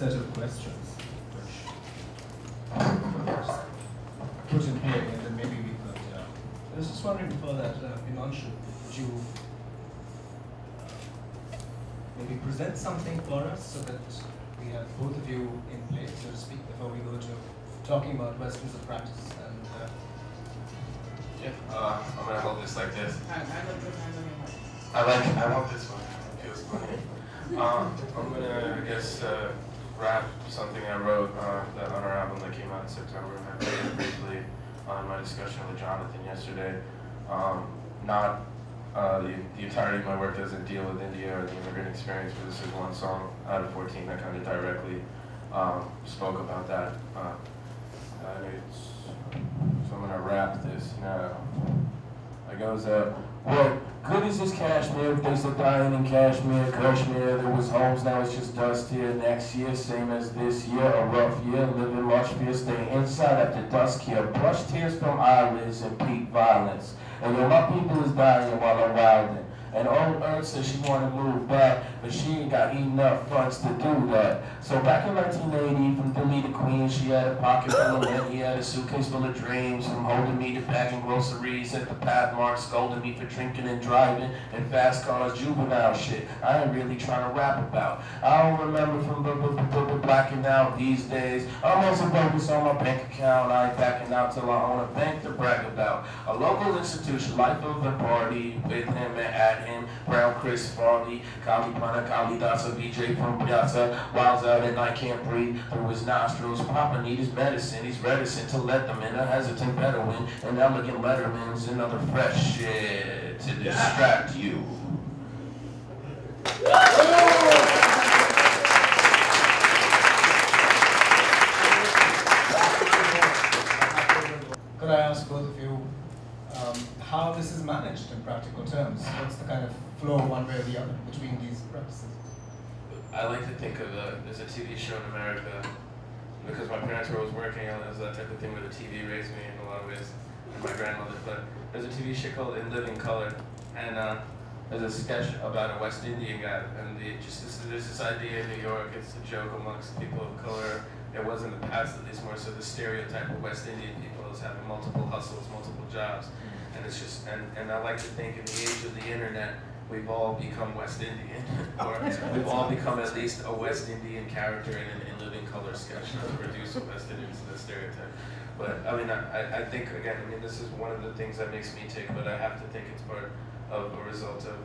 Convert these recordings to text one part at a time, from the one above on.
set of questions which put in here, and then maybe we could. I was just wondering before that, Himanshu, would you maybe present something for us so that we have both of you in place, so to speak, before we go to talking about Westerns of practice? And I'm gonna hold this like this. Hand on your heart. I want this one. It feels funny. I'm gonna, I guess, rap something I wrote that on our album that came out in September. I played it briefly on my discussion with Jonathan yesterday. Not the entirety of my work doesn't deal with India or the immigrant experience, but this is one song out of 14 that kind of directly spoke about that. So I'm gonna rap this now. It goes, what good is this Kashmir if they still dying in Kashmir? Kashmir, there was homes, now it's just dust here. Next year, same as this year, a rough year. Living much fear, staying inside after dusk here. Brush tears from eyelids and peak violence. And yo, my people is dying while I'm wilding. And old Earth says she wanna move back, but she ain't got enough funds to do that. So back in 1980, from Philly to Queens, she had a pocket full of money, he had a suitcase full of dreams, from holding me to bagging groceries at the Pathmark, scolding me for drinking and driving, and fast cars, juvenile shit. I ain't really trying to rap about. I don't remember from blacking out these days. I'm also focused on my bank account. I ain't backing out till I own a bank to brag about. A local institution, life of the party, with him and at him, Brown Chris Farley, Kali Pana, Kali Dasa, VJ from Piazza, Wilds out and I can't breathe through his nostrils. Papa need his medicine, he's reticent to let them in. A hesitant Bedouin, and elegant Letterman's another fresh shit to distract you. could I ask both of you how this is managed in practical terms? What's the kind of flow one way or the other between these practices? I like to think of there's a TV show in America, because my parents were always working, it was that type of thing where the TV raised me in a lot of ways, and my grandmother, but there's a TV show called In Living Color, and there's a sketch about a West Indian guy, and there's this idea in New York, it's a joke amongst people of color. It was in the past, at least more so, the stereotype of West Indian people as having multiple hustles, multiple jobs. And it's just, and I like to think in the age of the internet, we've all become West Indian, or we've all become at least a West Indian character in an In Living Color sketch, to reduce West Indians to the stereotype. But I mean, I think, again, I mean, this is one of the things that makes me tick, but I have to think it's part of a result of,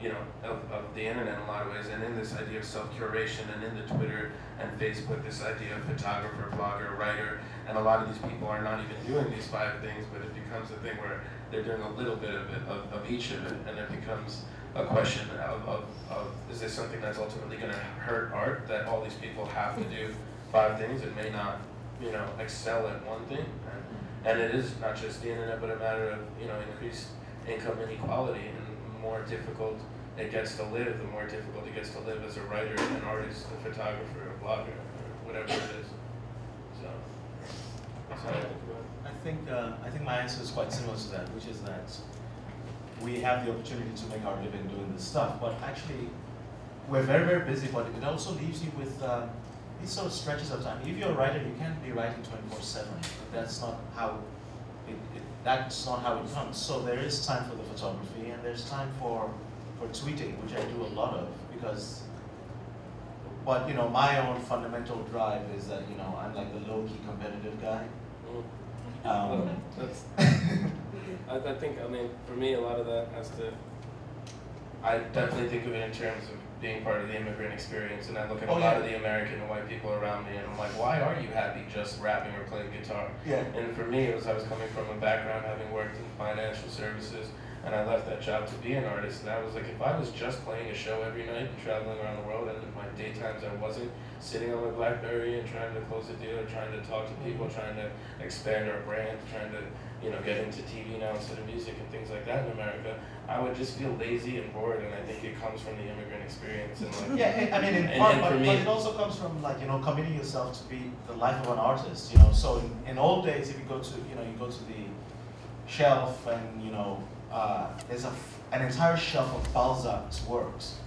you know, of the internet in a lot of ways, and in this idea of self-curation, and in the Twitter and Facebook, this idea of photographer, blogger, writer, and a lot of these people are not even doing these 5 things, but it becomes a thing where they're doing a little bit of it, of each of it, and it becomes a question of is this something that's ultimately going to hurt art, that all these people have to do 5 things and may not, you know, excel at one thing, and it is not just the internet, but a matter of, you know, increased income inequality, and the more difficult it gets to live, the more difficult it gets to live as a writer, an artist, a photographer, a blogger, or whatever it is. So that's how I think about it. I think my answer is quite similar to that, which is that we have the opportunity to make our living doing this stuff, but actually we're very, very busy, but it also leaves you with these sort of stretches of time. If you're a writer, you can't be writing 24/7. That's not how it comes. So there is time for the photography, and there's time for tweeting, which I do a lot of, because, but you know, my own fundamental drive is that, you know, I'm like the low-key competitive guy. That's, I think, I mean, for me, a lot of that has to, I definitely think of it in terms of being part of the immigrant experience, and I look at a lot of the American and white people around me, and I'm like, why are you happy just rapping or playing guitar? Yeah. And for me, it was I was coming from a background having worked in financial services, and I left that job to be an artist, and I was like, if I was just playing a show every night and traveling around the world, and in my daytimes I wasn't sitting on my BlackBerry and trying to close a deal, or trying to talk to people, trying to expand our brand, trying to, you know, get into TV now instead of music and things like that in America, I would just feel lazy and bored, and I think it comes from the immigrant experience. And like, yeah, I mean, in part, but it also comes from, like, you know, committing yourself to be the life of an artist, you know. So in old days, if you go to, you know, you go to the shelf, and, you know, there's an entire shelf of Balzac's works,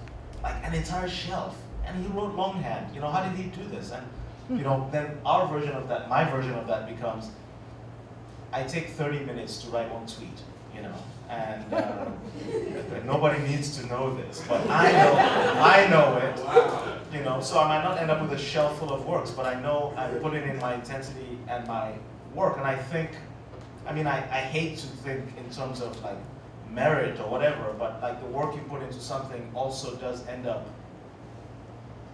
like an entire shelf. and he wrote longhand. You know, how did he do this? And you know, then our version of that, my version of that becomes, I take 30 minutes to write one tweet, you know, and nobody needs to know this, but I know it, you know, so I might not end up with a shelf full of works, but I know I'm putting in my intensity and my work, and I think, I mean, I hate to think in terms of like merit or whatever, but like the work you put into something also does end up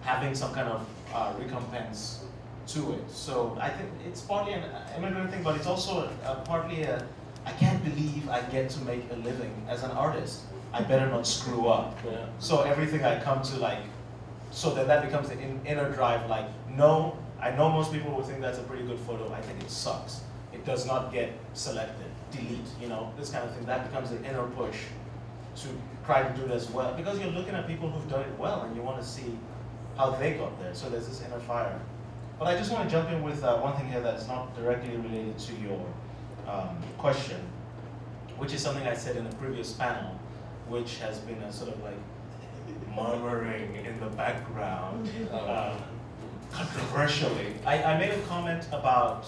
having some kind of recompense to it. So I think it's partly an immigrant thing, but it's also partly a, I can't believe I get to make a living as an artist. I better not screw up. Yeah. So everything I come to like, so that becomes the inner drive, like, no, I know most people will think that's a pretty good photo. I think it sucks. It does not get selected, delete, you know, this kind of thing. That becomes the inner push to try to do it as well. Because you're looking at people who've done it well and you want to see how they got there. So there's this inner fire. But I just want to jump in with one thing here that's not directly related to your question, which is something I said in a previous panel, which has been a sort of like murmuring in the background, controversially. I made a comment about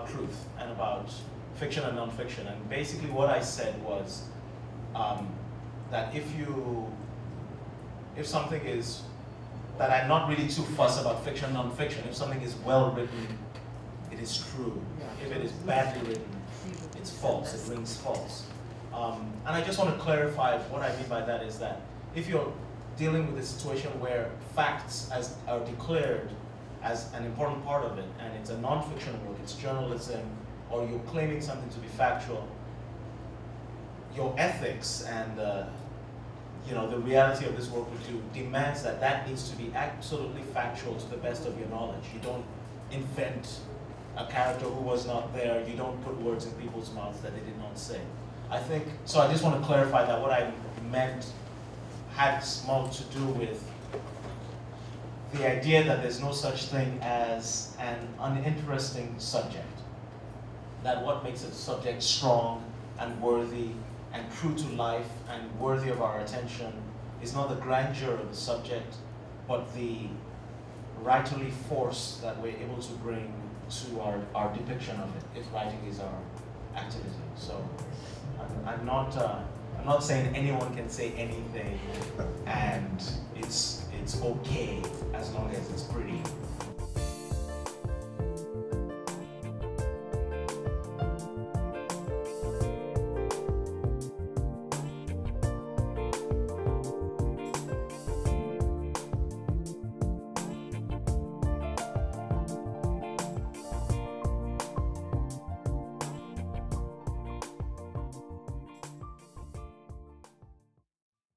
truth and about fiction and nonfiction, and basically what I said was that if something is, that I'm not really too fussed about fiction, nonfiction. If something is well written, it is true. If it is badly written, it's false, it rings false. And I just want to clarify what I mean by that is that if you're dealing with a situation where facts are declared as an important part of it, and it's a nonfiction work, it's journalism, or you're claiming something to be factual, your ethics and you know, the reality of this work with you demands that that needs to be absolutely factual to the best of your knowledge. You don't invent a character who was not there. You don't put words in people's mouths that they did not say. I think, so I just want to clarify that what I meant had more to do with the idea that there's no such thing as an uninteresting subject. That what makes a subject strong and worthy and true to life and worthy of our attention is not the grandeur of the subject, but the writerly force that we're able to bring to our depiction of it, if writing is our activity. So I'm not saying anyone can say anything and it's okay as long as it's pretty.